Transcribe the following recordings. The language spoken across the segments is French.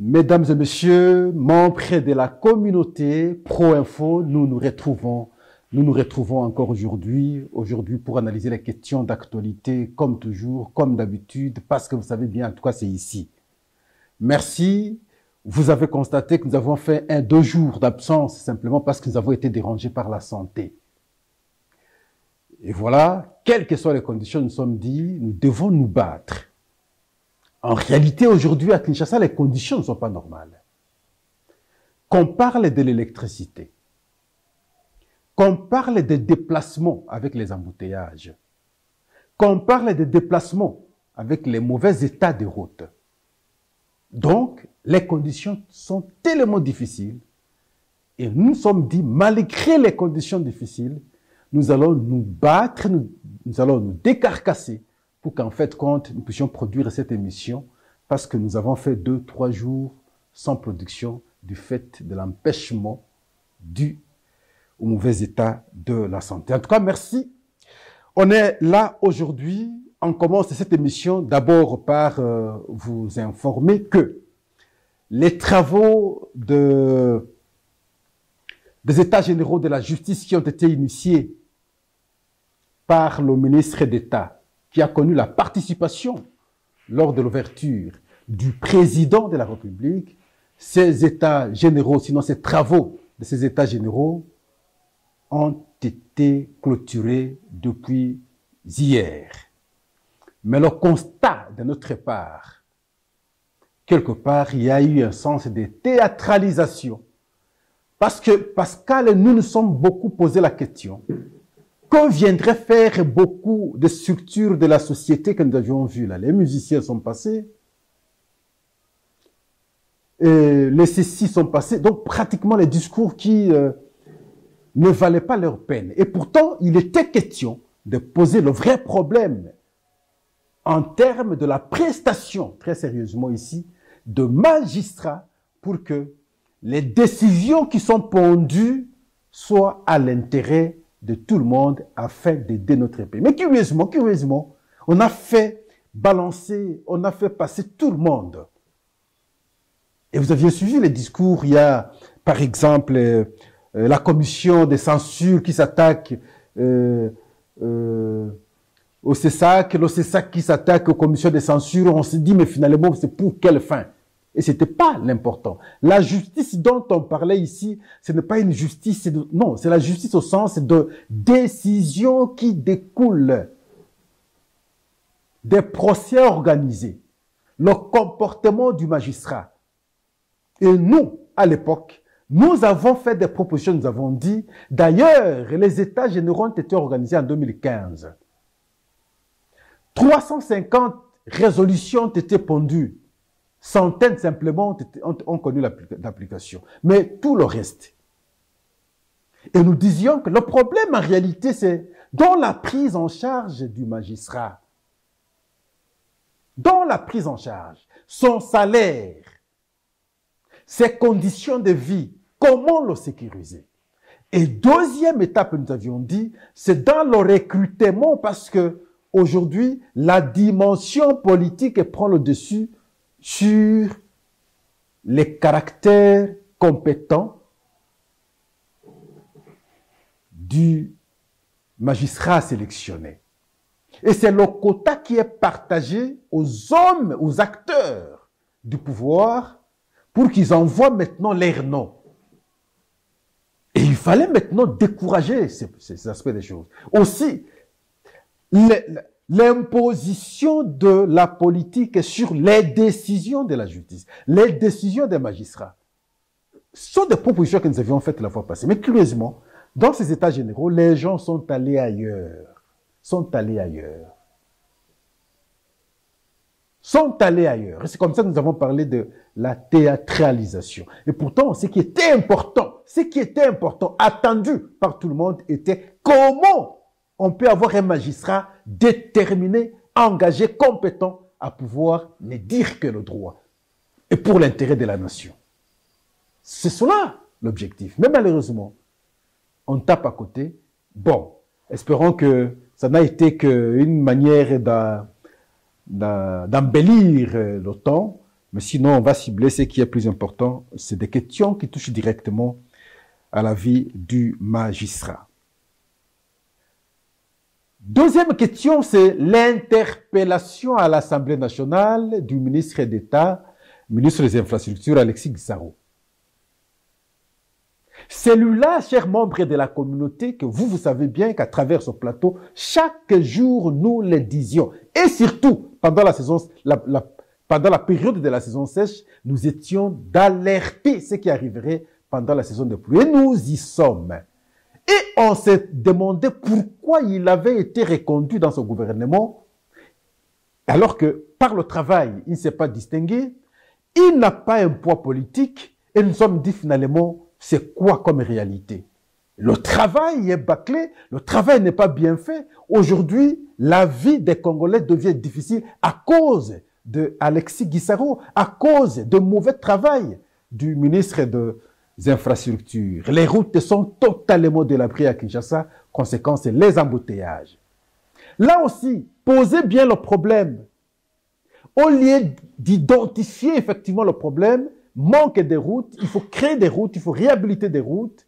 Mesdames et messieurs, membres de la communauté Pro-Info, nous nous retrouvons encore aujourd'hui pour analyser les questions d'actualité, comme toujours, comme d'habitude, parce que vous savez bien, en tout cas, c'est ici. Merci. Vous avez constaté que nous avons fait 2 jours d'absence, simplement parce que nous avons été dérangés par la santé. Et voilà, quelles que soient les conditions, nous sommes dit, nous devons nous battre. En réalité, aujourd'hui, à Kinshasa, les conditions ne sont pas normales. Qu'on parle de l'électricité, qu'on parle des déplacements avec les embouteillages, qu'on parle des déplacements avec les mauvais états de route. Donc, les conditions sont tellement difficiles et nous nous sommes dit, malgré les conditions difficiles, nous allons nous battre, nous allons nous décarcasser pour qu'en fait, nous puissions produire cette émission parce que nous avons fait 2-3 jours sans production du fait de l'empêchement dû au mauvais état de la santé. En tout cas, merci. On est là aujourd'hui. On commence cette émission d'abord par vous informer que les travaux des États généraux de la justice qui ont été initiés par le ministre d'État, qui a connu la participation lors de l'ouverture du président de la République, ces États généraux, sinon ces travaux de ces États généraux, ont été clôturés depuis hier. Mais le constat de notre part, quelque part, il y a eu un sens de théâtralisation. Parce que, Pascal et nous nous sommes beaucoup posé la question, que viendraient faire beaucoup de structures de la société que nous avions vues là. Les musiciens sont passés, et les ceci sont passés, donc pratiquement les discours qui ne valaient pas leur peine. Et pourtant, il était question de poser le vrai problème en termes de la prestation, très sérieusement ici, de magistrats pour que les décisions qui sont pondues soient à l'intérêt de tout le monde afin d'aider notre pays. Mais curieusement, on a fait balancer, on a fait passer tout le monde. Et vous aviez suivi les discours, il y a par exemple la commission des censures qui s'attaque au CESAC, le CESAC qui s'attaque aux commissions de censure. On se dit, mais finalement, c'est pour quelle fin? Et ce n'était pas l'important. La justice dont on parlait ici, ce n'est pas une justice, non, c'est la justice au sens de décisions qui découlent des procès organisés, le comportement du magistrat. Et nous, à l'époque, nous avons fait des propositions, nous avons dit, d'ailleurs, les États généraux ont été organisés en 2015. 350 résolutions ont été pondues. Centaines simplement ont connu l'application. Mais tout le reste. Et nous disions que le problème en réalité, c'est dans la prise en charge du magistrat. Dans la prise en charge, son salaire, ses conditions de vie, comment le sécuriser. Et deuxième étape, nous avions dit, c'est dans le recrutement parce que aujourd'hui, la dimension politique prend le dessus sur les caractères compétents du magistrat sélectionné. Et c'est le quota qui est partagé aux hommes, aux acteurs du pouvoir pour qu'ils envoient maintenant leurs noms. Et il fallait maintenant décourager ces aspects des choses. Aussi, l'imposition de la politique sur les décisions de la justice, les décisions des magistrats, sont des propositions que nous avions faites la fois passée. Mais curieusement, dans ces États généraux, les gens sont allés ailleurs. Et c'est comme ça que nous avons parlé de la théâtralisation. Et pourtant, ce qui était important, attendu par tout le monde, était comment on peut avoir un magistrat déterminé, engagé, compétent à pouvoir ne dire que le droit et pour l'intérêt de la nation. C'est cela l'objectif. Mais malheureusement, on tape à côté. Bon, espérons que ça n'a été qu'une manière d'embellir le temps Mais sinon, on va cibler ce qui est plus important. C'est des questions qui touchent directement à la vie du magistrat. Deuxième question, c'est l'interpellation à l'Assemblée nationale du ministre d'État, ministre des Infrastructures, Alexis Guissaro. Celui-là, chers membres de la communauté, que vous savez bien qu'à travers ce plateau, chaque jour, nous le disions. Et surtout, pendant pendant la période de la saison sèche, nous étions d'alerter ce qui arriverait pendant la saison de pluie. Et nous y sommes. Et on s'est demandé pourquoi il avait été reconduit dans ce gouvernement, alors que par le travail, il ne s'est pas distingué, il n'a pas un poids politique, et nous sommes dit finalement, c'est quoi comme réalité? Le travail est bâclé, le travail n'est pas bien fait. Aujourd'hui, la vie des Congolais devient difficile à cause de Alexis Guissaro, à cause de mauvais travail du ministre des Infrastructures. Les routes sont totalement délabrées à Kinshasa, conséquence, les embouteillages. Là aussi, posez bien le problème. Au lieu d'identifier effectivement le problème, manque de routes, il faut créer des routes, il faut réhabiliter des routes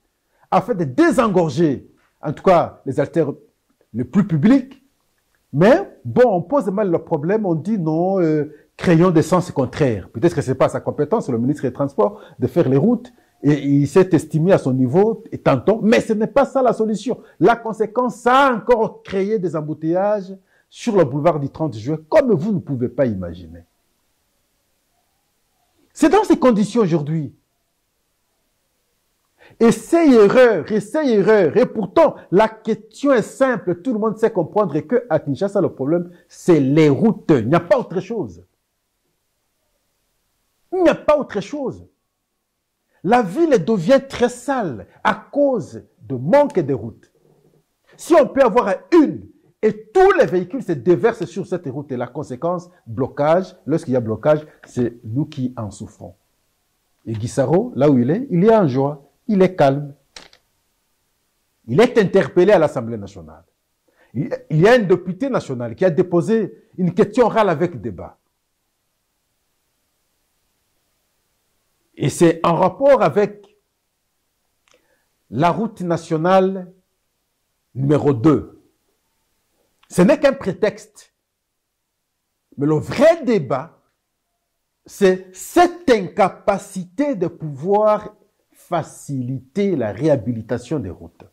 afin de désengorger, en tout cas, les artères les plus publiques. Mais bon, on pose mal le problème, on dit non, créons des sens contraires. Peut-être que ce n'est pas sa compétence, le ministre des Transports, de faire les routes, et il s'est estimé à son niveau, et tantôt, mais ce n'est pas ça la solution. La conséquence, ça a encore créé des embouteillages sur le boulevard du 30 juin, comme vous ne pouvez pas imaginer. C'est dans ces conditions aujourd'hui. Essai erreur. Et pourtant, la question est simple. Tout le monde sait comprendre qu'à Kinshasa, le problème, c'est les routes. Il n'y a pas autre chose. Il n'y a pas autre chose. La ville devient très sale à cause de manque de routes. Si on peut avoir une et tous les véhicules se déversent sur cette route et la conséquence, blocage. Lorsqu'il y a blocage, c'est nous qui en souffrons. Et Guissaro, là où il est en joie. Il est calme. Il est interpellé à l'Assemblée nationale. Il y a un député national qui a déposé une question orale avec débat. Et c'est en rapport avec la route nationale numéro 2. Ce n'est qu'un prétexte. Mais le vrai débat, c'est cette incapacité de pouvoir faciliter la réhabilitation des routes.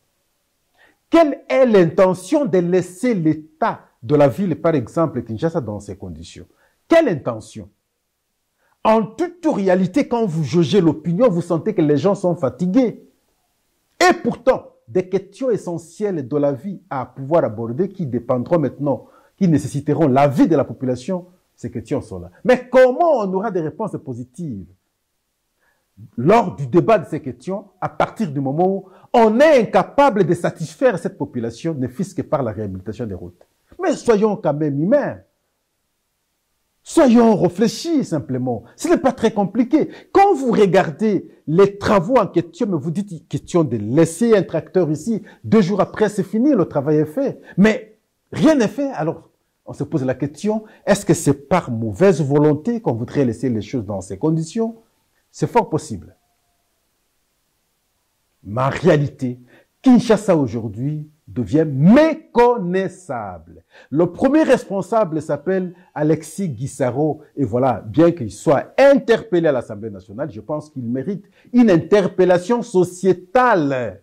Quelle est l'intention de laisser l'état de la ville, par exemple, Kinshasa, dans ces conditions? Quelle intention? En toute réalité, quand vous jaugez l'opinion, vous sentez que les gens sont fatigués. Et pourtant, des questions essentielles de la vie à pouvoir aborder qui dépendront maintenant, qui nécessiteront la vie de la population, ces questions sont là. Mais comment on aura des réponses positives lors du débat de ces questions, à partir du moment où on est incapable de satisfaire cette population, ne fût-ce que par la réhabilitation des routes? Mais soyons quand même humains. Soyons réfléchis simplement. Ce n'est pas très compliqué. Quand vous regardez les travaux en question, mais vous dites question de laisser un tracteur ici, 2 jours après c'est fini, le travail est fait. Mais rien n'est fait. Alors on se pose la question, est-ce que c'est par mauvaise volonté qu'on voudrait laisser les choses dans ces conditions? C'est fort possible. Mais en réalité, Kinshasa aujourd'hui devient méconnaissable. Le premier responsable s'appelle Alexis Guissaro. Et voilà, bien qu'il soit interpellé à l'Assemblée nationale, je pense qu'il mérite une interpellation sociétale.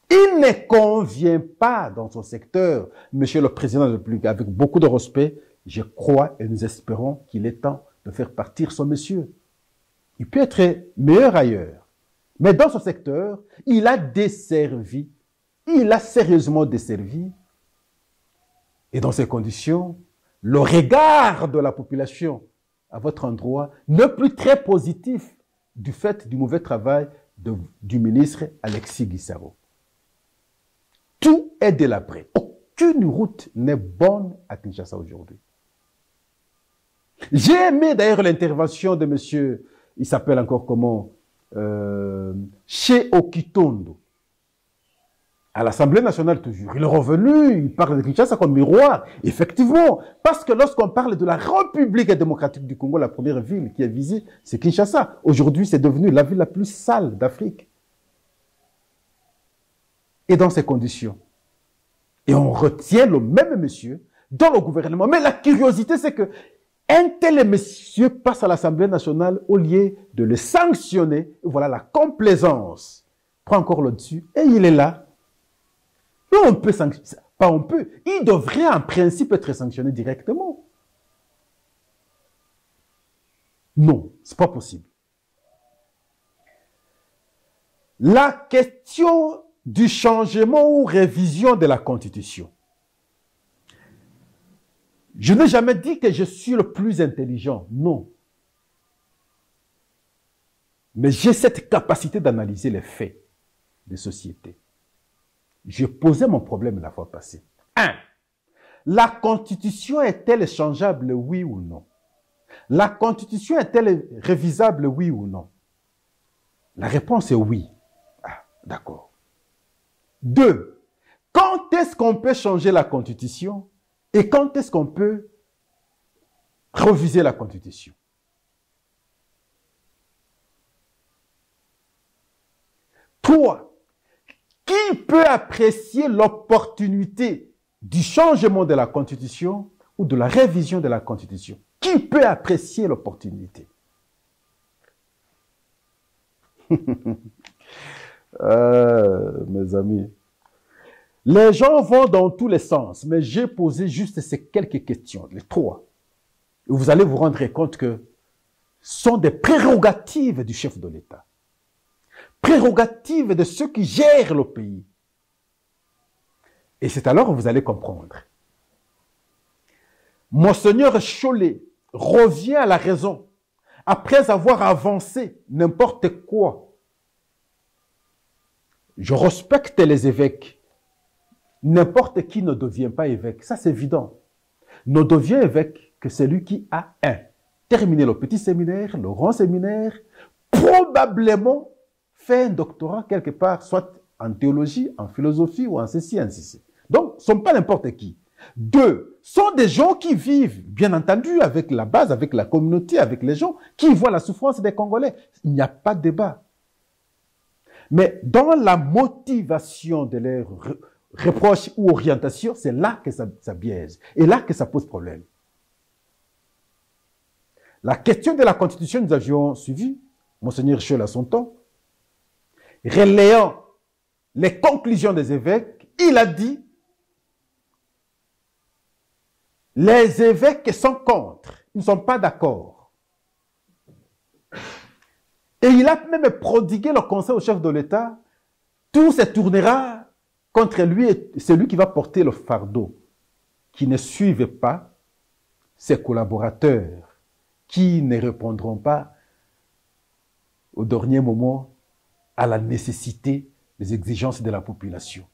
Il ne convient pas dans son secteur, Monsieur le Président de la République, avec beaucoup de respect, je crois et nous espérons qu'il est temps de faire partir ce monsieur. Il peut être meilleur ailleurs. Mais dans ce secteur, il a desservi, il a sérieusement desservi. Et dans ces conditions, le regard de la population à votre endroit n'est plus très positif du fait du mauvais travail du ministre Alexis Guissaro. Tout est délabré. Aucune route n'est bonne à Kinshasa aujourd'hui. J'ai aimé d'ailleurs l'intervention de monsieur, il s'appelle encore comment, chez Okitondo. À l'Assemblée nationale, toujours. Il est revenu, il parle de Kinshasa comme miroir. Effectivement, parce que lorsqu'on parle de la République démocratique du Congo, la première ville qui est visée, c'est Kinshasa. Aujourd'hui, c'est devenu la ville la plus sale d'Afrique. Et dans ces conditions, et on retient le même monsieur dans le gouvernement. Mais la curiosité, c'est que un tel monsieur passe à l'Assemblée nationale au lieu de le sanctionner. Voilà, la complaisance prend encore le dessus et il est là. Et on peut sanctionner, pas on peut, il devrait en principe être sanctionné directement. Non, c'est pas possible. La question du changement ou révision de la Constitution. Je n'ai jamais dit que je suis le plus intelligent, non. Mais j'ai cette capacité d'analyser les faits des sociétés. J'ai posé mon problème la fois passée. 1. La Constitution est-elle changeable, oui ou non? La Constitution est-elle révisable, oui ou non? La réponse est oui. Ah, d'accord. 2. Quand est-ce qu'on peut changer la Constitution et quand est-ce qu'on peut réviser la Constitution? 3. Qui peut apprécier l'opportunité du changement de la Constitution ou de la révision de la Constitution? Qui peut apprécier l'opportunité? Mes amis, les gens vont dans tous les sens, mais j'ai posé juste ces quelques questions, les 3. Et vous allez vous rendre compte que ce sont des prérogatives du chef de l'État. Prérogatives de ceux qui gèrent le pays. Et c'est alors que vous allez comprendre. Monseigneur Chollet revient à la raison après avoir avancé n'importe quoi. Je respecte les évêques. N'importe qui ne devient pas évêque. Ça, c'est évident. Ne devient évêque que celui qui a terminé le petit séminaire, le grand séminaire, probablement fait un doctorat quelque part, soit en théologie, en philosophie ou en ceci, en ceci. Donc, ce ne sont pas n'importe qui. 2, sont des gens qui vivent, bien entendu, avec la base, avec la communauté, avec les gens, qui voient la souffrance des Congolais. Il n'y a pas de débat. Mais dans la motivation de leurs reproches ou orientations, c'est là que ça biaise. Et là que ça pose problème. La question de la Constitution, nous avions suivi, Monseigneur Chollet à son temps, relayant les conclusions des évêques, il a dit les évêques sont contre, ils ne sont pas d'accord. Et il a même prodigué le conseil au chef de l'État, tout se tournera contre lui et celui qui va porter le fardeau, qui ne suivent pas ses collaborateurs, qui ne répondront pas au dernier moment à la nécessité des exigences de la population.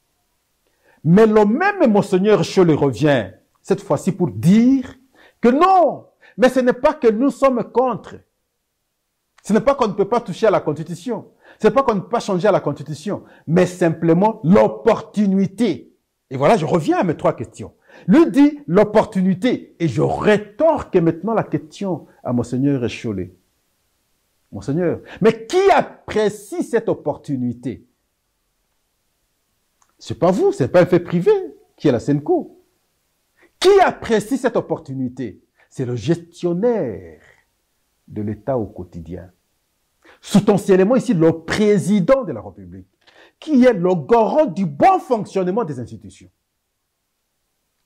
Mais le même Monseigneur Chollet revient, cette fois-ci pour dire que non, mais ce n'est pas que nous sommes contre. Ce n'est pas qu'on ne peut pas toucher à la Constitution. Ce n'est pas qu'on ne peut pas changer à la Constitution, mais simplement l'opportunité. Et voilà, je reviens à mes 3 questions. Lui dit l'opportunité, et je rétorque maintenant la question à Monseigneur Chollet. Monseigneur, mais qui apprécie cette opportunité? Ce n'est pas vous, ce n'est pas un fait privé qui est la SENCO. Qui apprécie cette opportunité? C'est le gestionnaire de l'État au quotidien. Substantiellement ici, le président de la République, qui est le garant du bon fonctionnement des institutions.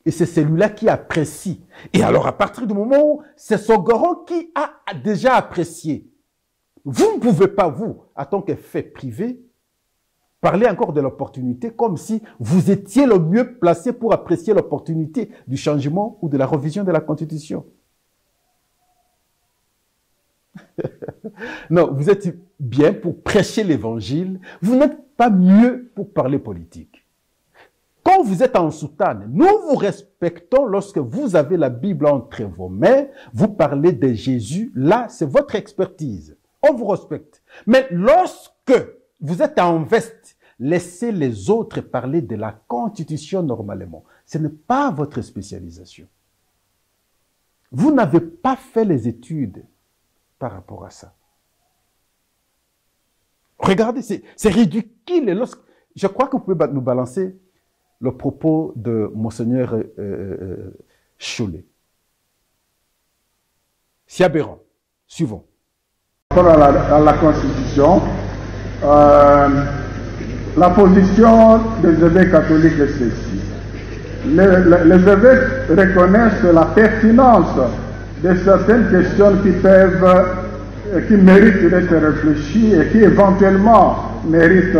Et c'est celui-là qui apprécie. Et alors, à partir du moment où c'est ce garant qui a déjà apprécié, vous ne pouvez pas, vous, en tant que fait privé, parler encore de l'opportunité comme si vous étiez le mieux placé pour apprécier l'opportunité du changement ou de la révision de la Constitution. Non, vous êtes bien pour prêcher l'évangile, vous n'êtes pas mieux pour parler politique. Quand vous êtes en soutane, nous vous respectons lorsque vous avez la Bible entre vos mains, vous parlez de Jésus, là c'est votre expertise, on vous respecte. Mais lorsque vous êtes en veste, Laissez les autres parler de la Constitution normalement. Ce n'est pas votre spécialisation. Vous n'avez pas fait les études par rapport à ça. Regardez, c'est ridicule. Je crois que vous pouvez nous balancer le propos de Monseigneur Cholet. C'est aberrant. Suivons. Par rapport à la Constitution, la position des évêques catholiques est celle-ci. Les évêques reconnaissent la pertinence de certaines questions qui méritent d'être réfléchies et qui éventuellement méritent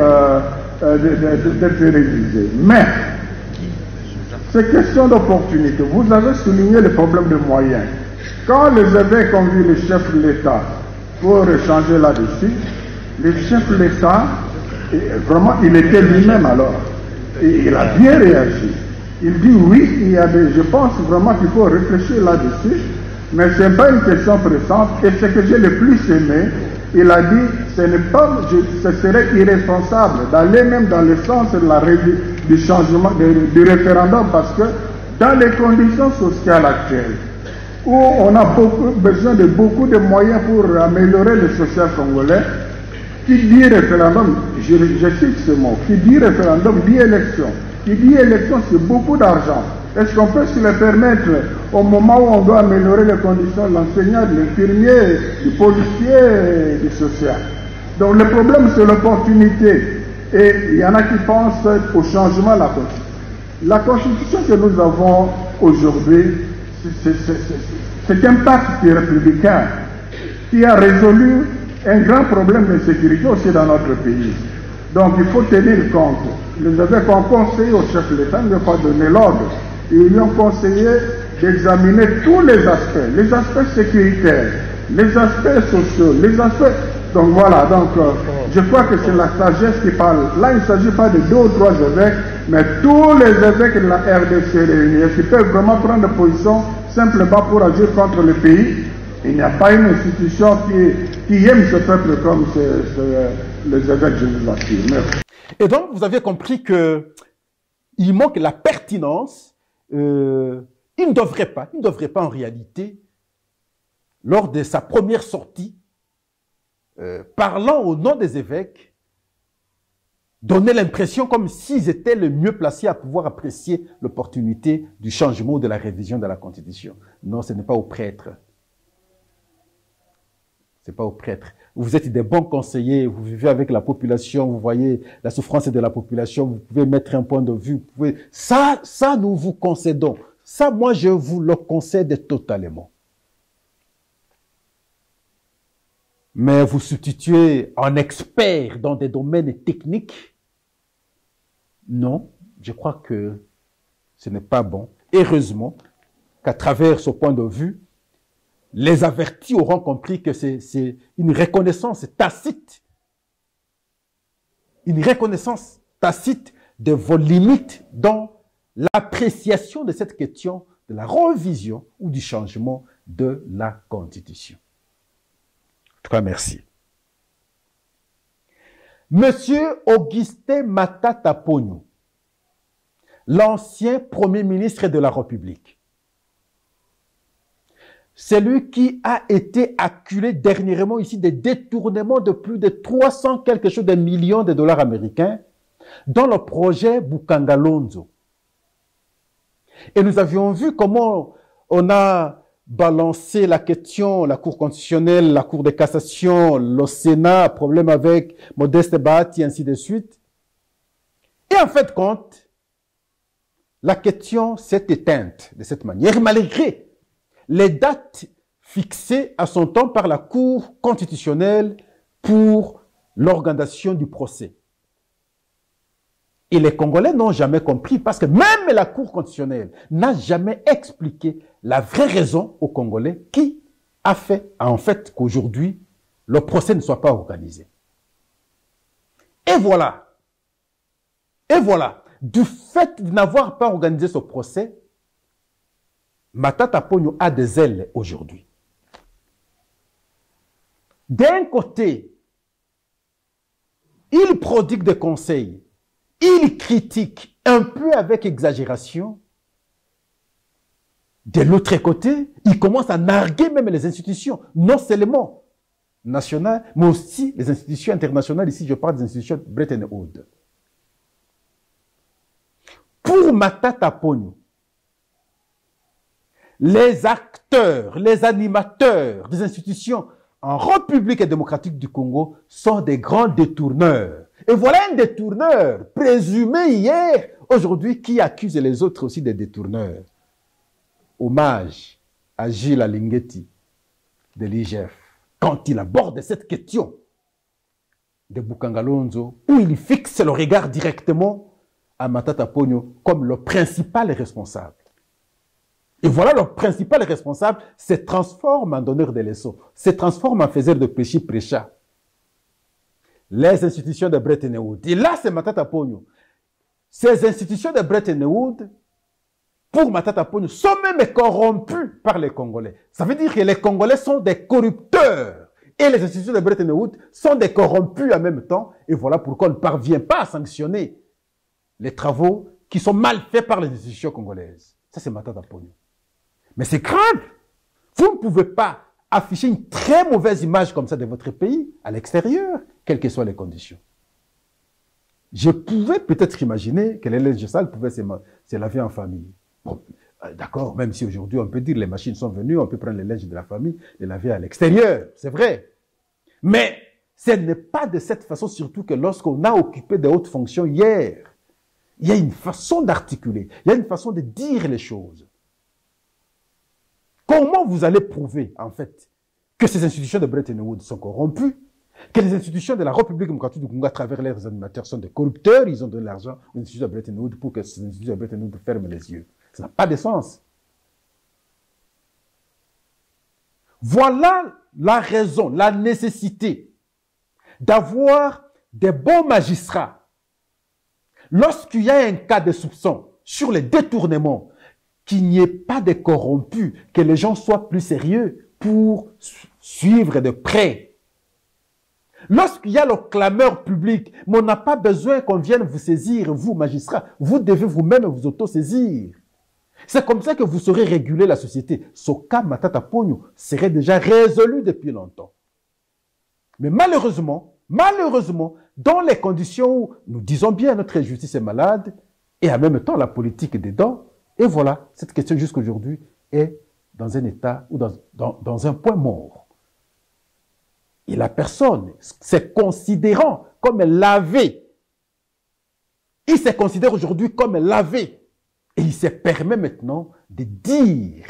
d'être révisées. Mais, ces questions d'opportunité, vous avez souligné le problème de moyens. Quand les évêques ont vu le chef de l'État pour échanger là-dessus, le chef de l'État, vraiment, il était lui-même alors. Et il a bien réagi. Il dit oui, je pense vraiment qu'il faut réfléchir là-dessus, mais ce n'est pas une question pressante. Et ce que j'ai le plus aimé, il a dit, ce serait irresponsable d'aller même dans le sens du changement, du référendum, parce que dans les conditions sociales actuelles, où on a besoin de beaucoup de moyens pour améliorer le social congolais, qui dit référendum, je cite ce mot, qui dit référendum dit élection. Qui dit élection, c'est beaucoup d'argent. Est-ce qu'on peut se le permettre au moment où on doit améliorer les conditions de l'enseignant, de l'infirmier, du policier et du social? Donc le problème, c'est l'opportunité. Et il y en a qui pensent au changement de la Constitution. La Constitution que nous avons aujourd'hui, c'est un pacte républicain qui a résolu un grand problème de sécurité aussi dans notre pays. Donc il faut tenir compte. Les évêques ont conseillé au chef de l'État de ne pas donner l'ordre. Ils lui ont conseillé d'examiner tous les aspects sécuritaires, les aspects sociaux, les aspects... Donc voilà, je crois que c'est la sagesse qui parle. Là, il ne s'agit pas de 2 ou 3 évêques, mais tous les évêques de la RDC réunis qui peuvent vraiment prendre position simplement pour agir contre le pays. Il n'y a pas une institution qui aime ce peuple comme les évêques, je vous assure. Merci. Et donc, vous avez compris qu'il manque la pertinence. Il ne devrait pas en réalité, lors de sa première sortie, parlant au nom des évêques, donner l'impression comme s'ils étaient le mieux placés à pouvoir apprécier l'opportunité du changement ou de la révision de la Constitution. Non, ce n'est pas aux prêtres. Ce n'est pas aux prêtres. Vous êtes des bons conseillers, vous vivez avec la population, vous voyez la souffrance de la population, vous pouvez mettre un point de vue, vous pouvez... Ça, nous vous concédons. Ça, moi, je vous le concède totalement. Mais vous substituez en expert dans des domaines techniques, non, je crois que ce n'est pas bon. Heureusement qu'à travers ce point de vue, les avertis auront compris que c'est une reconnaissance tacite. Une reconnaissance tacite de vos limites dans l'appréciation de cette question de la révision ou du changement de la Constitution. En tout cas, merci. Monsieur Augustin Matata Ponyo, l'ancien Premier ministre de la République, celui qui a été acculé dernièrement ici des détournements de plus de 300 quelque chose de millions de dollars américains dans le projet Bukangalonzo. Et nous avions vu comment on a balancé la question, la Cour constitutionnelle, la Cour de cassation, le Sénat, problème avec Modeste Bahati, ainsi de suite. Et en fait, compte, la question s'est éteinte de cette manière, malgré les dates fixées à son temps par la Cour constitutionnelle pour l'organisation du procès. Et les Congolais n'ont jamais compris, parce que même la Cour constitutionnelle n'a jamais expliqué la vraie raison aux Congolais qui a fait, en fait, qu'aujourd'hui, le procès ne soit pas organisé. Et voilà, du fait de n'avoir pas organisé ce procès, Matata Ponyo a des ailes aujourd'hui. D'un côté, il prodigue des conseils il critique un peu avec exagération. De l'autre côté, il commence à narguer même les institutions, non seulement nationales, mais aussi les institutions internationales. Ici, je parle des institutions Bretton Woods. Pour Matata Ponyo, les acteurs, les animateurs des institutions en République démocratique du Congo sont des grands détourneurs. Et voilà un détourneur présumé hier, aujourd'hui, qui accuse les autres aussi des détourneurs. Hommage à Gilles Alingueti de l'IGF quand il aborde cette question de Bukangalonzo, où il fixe le regard directement à Matata Ponyo comme le principal responsable. Et voilà, le principal responsable se transforme en donneur de leçons, se transforme en faiseur de péché prêcha. Les institutions de Bretton Woods. Et là, c'est Matata Ponyo. Ces institutions de Bretton Woods, pour Matata Ponyo, sont même corrompus par les Congolais. Ça veut dire que les Congolais sont des corrupteurs. Et les institutions de Bretton Woods sont des corrompus en même temps. Et voilà pourquoi on ne parvient pas à sanctionner les travaux qui sont mal faits par les institutions congolaises. Ça, c'est Matata Ponyo. Mais c'est grave. Vous ne pouvez pas afficher une très mauvaise image comme ça de votre pays à l'extérieur, quelles que soient les conditions. Je pouvais peut-être imaginer que les linges sales pouvaient se laver en famille. Bon, d'accord, même si aujourd'hui on peut dire les machines sont venues, on peut prendre les linges de la famille et laver à l'extérieur, c'est vrai. Mais ce n'est pas de cette façon, surtout que lorsqu'on a occupé de hautes fonctions hier, il y a une façon d'articuler, il y a une façon de dire les choses. Comment vous allez prouver, en fait, que ces institutions de Bretton Woods sont corrompues, que les institutions de la République démocratique du Congo, à travers leurs animateurs, sont des corrupteurs, ils ont donné l'argent aux institutions de Bretton Woods pour que ces institutions de Bretton Woods ferment les yeux. Ça n'a pas de sens. Voilà la raison, la nécessité d'avoir des bons magistrats. Lorsqu'il y a un cas de soupçon sur les détournements, qu'il n'y ait pas de corrompus, que les gens soient plus sérieux pour suivre de près. Lorsqu'il y a le clameur public, mais on n'a pas besoin qu'on vienne vous saisir, vous, magistrats. Vous devez vous-même vous auto-saisir. C'est comme ça que vous saurez réguler la société. Ce cas Matata Ponyo serait déjà résolu depuis longtemps. Mais malheureusement, dans les conditions où nous disons bien notre justice est malade, et en même temps la politique est dedans, et voilà, cette question jusqu'à aujourd'hui est dans un état ou dans un point mort. Et la personne, se considérant comme elle l'avait, il se considère aujourd'hui comme elle l'avait. Et il se permet maintenant de dire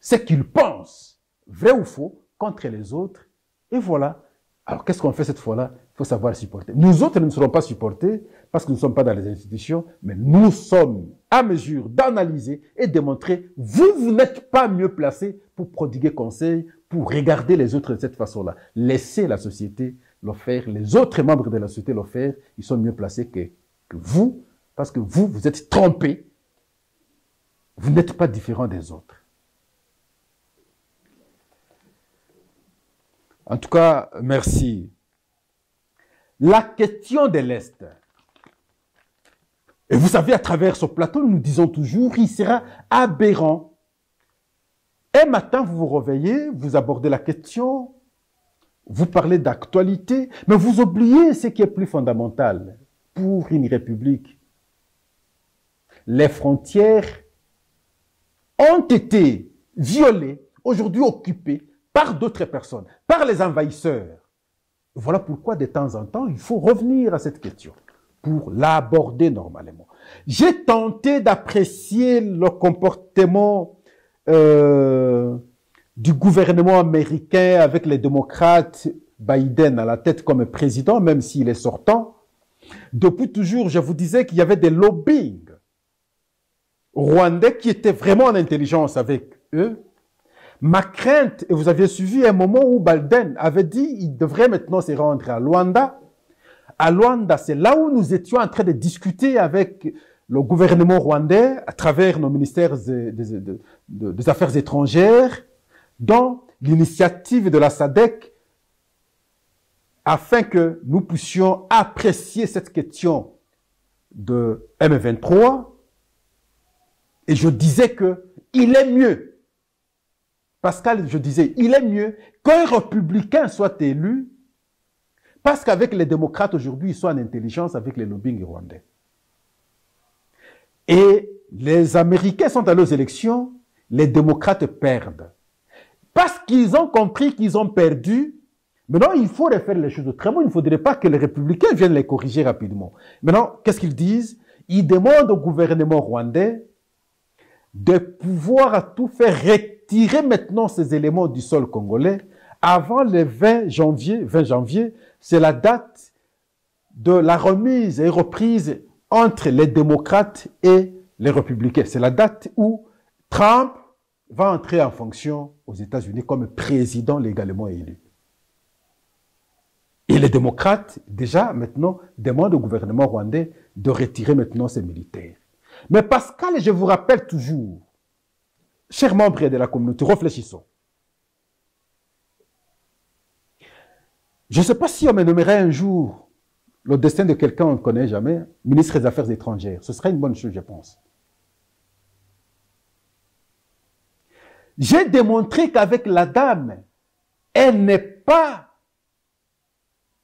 ce qu'il pense, vrai ou faux, contre les autres. Et voilà. Alors qu'est-ce qu'on fait cette fois-là? Il faut savoir supporter. Nous autres ne serons pas supportés parce que nous ne sommes pas dans les institutions, mais nous sommes à mesure d'analyser et de démontrer, vous n'êtes pas mieux placés pour prodiguer conseil, pour regarder les autres de cette façon-là. Laissez la société le faire, les autres membres de la société le faire, ils sont mieux placés que vous, parce que vous êtes trompés. Vous n'êtes pas différent des autres. En tout cas, merci. La question de l'Est. Et vous savez, à travers ce plateau, nous disons toujours, il sera aberrant. Un matin, vous vous réveillez, vous abordez la question, vous parlez d'actualité, mais vous oubliez ce qui est plus fondamental pour une république. Les frontières ont été violées, aujourd'hui occupées par d'autres personnes, par les envahisseurs. Voilà pourquoi de temps en temps, il faut revenir à cette question pour l'aborder normalement. J'ai tenté d'apprécier le comportement du gouvernement américain avec les démocrates, Biden à la tête comme président, même s'il est sortant. Depuis toujours, je vous disais qu'il y avait des lobbying rwandais qui étaient vraiment en intelligence avec eux. Ma crainte, et vous aviez suivi un moment où Biden avait dit qu'il devrait maintenant se rendre à Luanda. À Luanda, c'est là où nous étions en train de discuter avec le gouvernement rwandais à travers nos ministères des Affaires étrangères dans l'initiative de la SADC afin que nous puissions apprécier cette question de M23 et je disais que il est mieux, Pascal, je disais, il est mieux qu'un républicain soit élu parce qu'avec les démocrates aujourd'hui, ils sont en intelligence avec les lobbying rwandais. Et les Américains sont allés aux élections, les démocrates perdent. Parce qu'ils ont compris qu'ils ont perdu, maintenant il faut refaire les choses autrement. Il ne faudrait pas que les républicains viennent les corriger rapidement. Maintenant, qu'est-ce qu'ils disent? Ils demandent au gouvernement rwandais de pouvoir à tout faire retirer maintenant ces éléments du sol congolais avant le 20 janvier, c'est la date de la remise et reprise entre les démocrates et les républicains. C'est la date où Trump va entrer en fonction aux États-Unis comme président légalement élu. Et les démocrates, déjà, maintenant, demandent au gouvernement rwandais de retirer maintenant ses militaires. Mais Pascal, je vous rappelle toujours, chers membres de la communauté, réfléchissons. Je ne sais pas si on me nommerait un jour le destin de quelqu'un qu'on ne connaît jamais, ministre des Affaires étrangères. Ce serait une bonne chose, je pense. J'ai démontré qu'avec la dame, elle n'est pas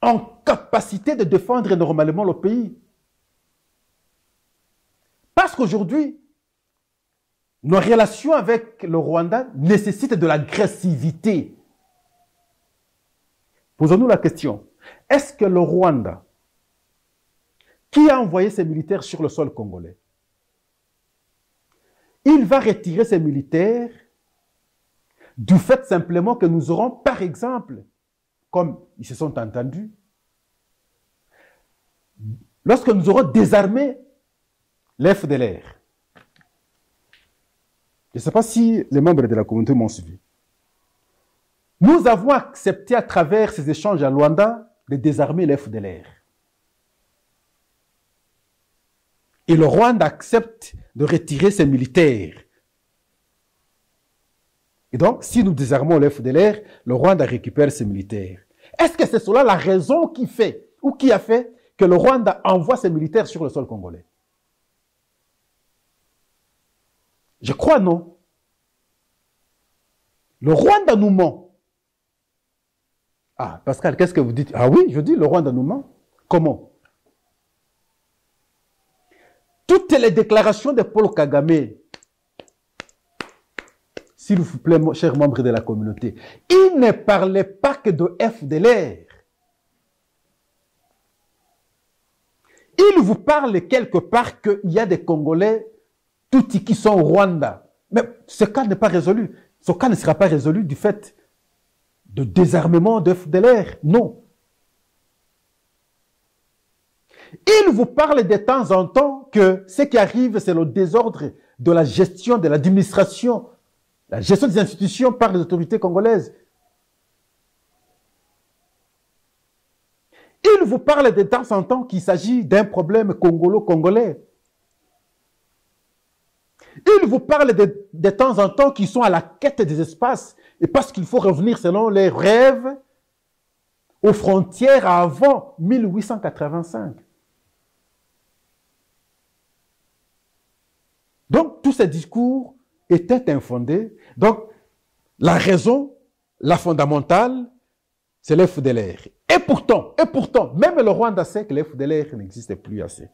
en capacité de défendre normalement le pays. Parce qu'aujourd'hui, nos relations avec le Rwanda nécessitent de l'agressivité. Posons-nous la question. Est-ce que le Rwanda, qui a envoyé ses militaires sur le sol congolais, il va retirer ses militaires du fait simplement que nous aurons, par exemple, comme ils se sont entendus, lorsque nous aurons désarmé l'FDLR. Je ne sais pas si les membres de la communauté m'ont suivi. Nous avons accepté à travers ces échanges à Luanda de désarmer l'FDLR. Et le Rwanda accepte de retirer ses militaires. Et donc, si nous désarmons l'FDLR, le Rwanda récupère ses militaires. Est-ce que c'est cela la raison qui fait, ou qui a fait, que le Rwanda envoie ses militaires sur le sol congolais? Je crois non. Le Rwanda nous ment. Ah, Pascal, qu'est-ce que vous dites? Ah oui, je dis le Rwanda nous ment. Comment? Toutes les déclarations de Paul Kagame, s'il vous plaît, chers membres de la communauté, il ne parlait pas que de FDLR. Il vous parle quelque part qu'il y a des Congolais tout qui sont au Rwanda. Mais ce cas n'est pas résolu. Ce cas ne sera pas résolu du fait de désarmement de FDLR. Non. Il vous parle de temps en temps que ce qui arrive, c'est le désordre de la gestion, de l'administration, la gestion des institutions par les autorités congolaises. Il vous parle de temps en temps qu'il s'agit d'un problème congolo-congolais. Il vous parle de temps en temps qu'ils sont à la quête des espaces et parce qu'il faut revenir selon les rêves aux frontières avant 1885. Donc, tous ces discours étaient infondés. Donc, la raison, la fondamentale, c'est l'FDLR. Et pourtant, même le Rwanda sait que l'FDLR n'existe plus assez.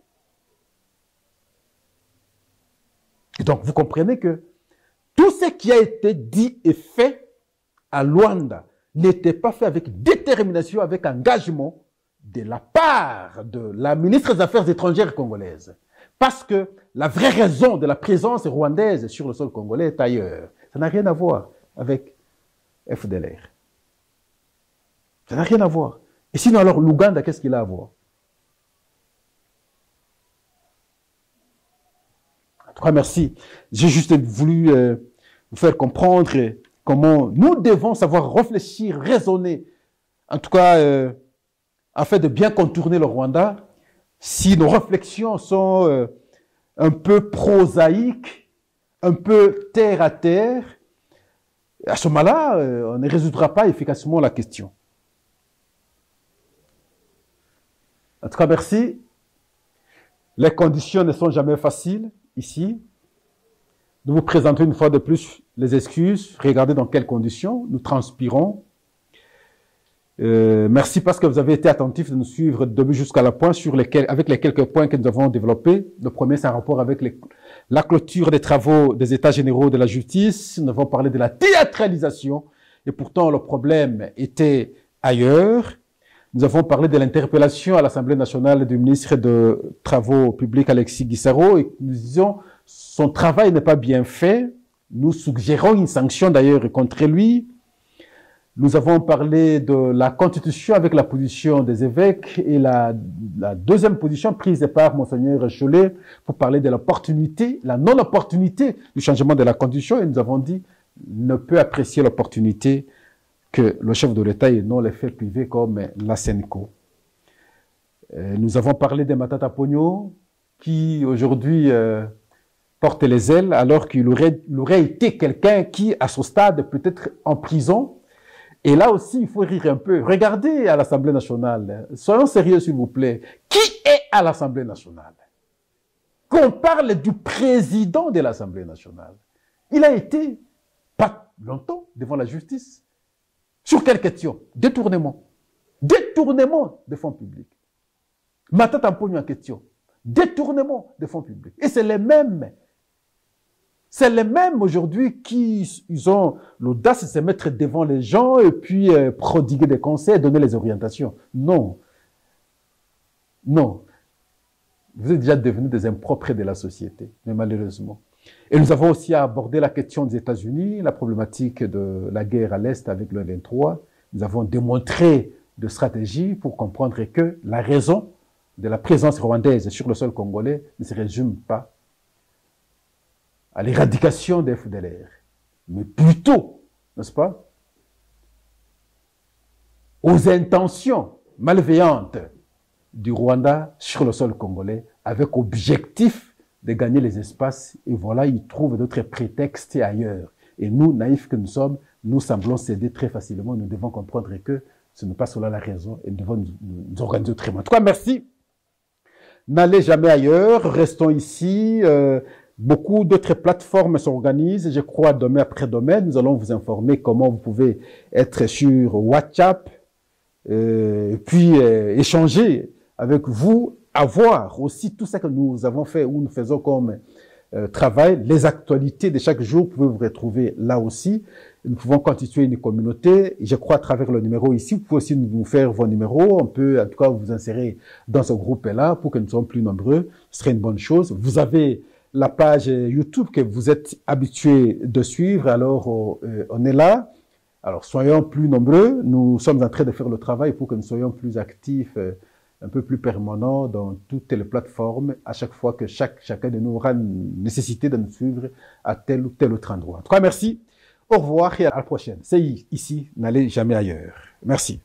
Et donc, vous comprenez que tout ce qui a été dit et fait à Luanda n'était pas fait avec détermination, avec engagement de la part de la ministre des Affaires étrangères congolaise. Parce que la vraie raison de la présence rwandaise sur le sol congolais est ailleurs. Ça n'a rien à voir avec FDLR. Ça n'a rien à voir. Et sinon, alors, l'Ouganda, qu'est-ce qu'il a à voir? En tout cas, merci. J'ai juste voulu vous faire comprendre comment nous devons savoir réfléchir, raisonner, en tout cas, afin de bien contourner le Rwanda. Si nos réflexions sont un peu prosaïques, un peu terre à terre, à ce moment-là, on ne résoudra pas efficacement la question. En tout cas, merci. Les conditions ne sont jamais faciles ici. Nous vous présentons une fois de plus les excuses. Regardez dans quelles conditions nous transpirons. Merci parce que vous avez été attentifs de nous suivre de début jusqu'à la fin avec les quelques points que nous avons développés. Le premier, c'est un rapport avec la clôture des travaux des États généraux de la justice. Nous avons parlé de la théâtralisation et pourtant le problème était ailleurs. Nous avons parlé de l'interpellation à l'Assemblée nationale du ministre de Travaux publics Alexis Guissaro et nous disions son travail n'est pas bien fait. Nous suggérons une sanction d'ailleurs contre lui. Nous avons parlé de la Constitution avec la position des évêques et la deuxième position prise par Monseigneur Cholet pour parler de l'opportunité, la non-opportunité du changement de la Constitution. Et nous avons dit, ne peut apprécier l'opportunité que le chef de l'État et non les faits privés comme la Senco. Nous avons parlé de Matata Pogno qui aujourd'hui porte les ailes alors qu'il aurait été quelqu'un qui, à ce stade, peut être en prison. Et là aussi, il faut rire un peu. Regardez à l'Assemblée nationale. Soyons sérieux, s'il vous plaît. Qui est à l'Assemblée nationale? Qu'on parle du président de l'Assemblée nationale. Il a été, pas longtemps, devant la justice. Sur quelle question? Détournement. Détournement des fonds publics. Matata Pogno en question. Détournement des fonds publics. Et c'est les mêmes. C'est les mêmes aujourd'hui qui ils ont l'audace de se mettre devant les gens et puis prodiguer des conseils, donner les orientations. Non. Non. Vous êtes déjà devenus des impropres de la société, mais malheureusement. Et nous avons aussi abordé la question des États-Unis, la problématique de la guerre à l'Est avec le 23. Nous avons démontré de stratégies pour comprendre que la raison de la présence rwandaise sur le sol congolais ne se résume pas à l'éradication des FDLR, mais plutôt, n'est-ce pas, aux intentions malveillantes du Rwanda sur le sol congolais, avec objectif de gagner les espaces, et voilà, ils trouvent d'autres prétextes ailleurs. Et nous, naïfs que nous sommes, nous semblons céder très facilement, nous devons comprendre que ce n'est pas cela la raison, et nous devons nous organiser autrement. En tout cas, merci. N'allez jamais ailleurs, restons ici. Beaucoup d'autres plateformes s'organisent. Je crois demain après-demain, nous allons vous informer comment vous pouvez être sur WhatsApp, puis échanger avec vous, avoir aussi tout ce que nous avons fait ou nous faisons comme travail, les actualités de chaque jour, vous pouvez vous retrouver là aussi. Nous pouvons constituer une communauté. Je crois à travers le numéro ici, vous pouvez aussi nous faire vos numéros. On peut en tout cas vous insérer dans ce groupe-là pour que nous soyons plus nombreux. Ce serait une bonne chose. Vous avez la page YouTube que vous êtes habitués de suivre, alors on est là. Alors soyons plus nombreux, nous sommes en train de faire le travail pour que nous soyons plus actifs, un peu plus permanents dans toutes les plateformes, à chaque fois que chacun de nous aura une nécessité de nous suivre à tel ou tel autre endroit. En tout cas, merci, au revoir et à la prochaine. C'est ici, n'allez jamais ailleurs. Merci.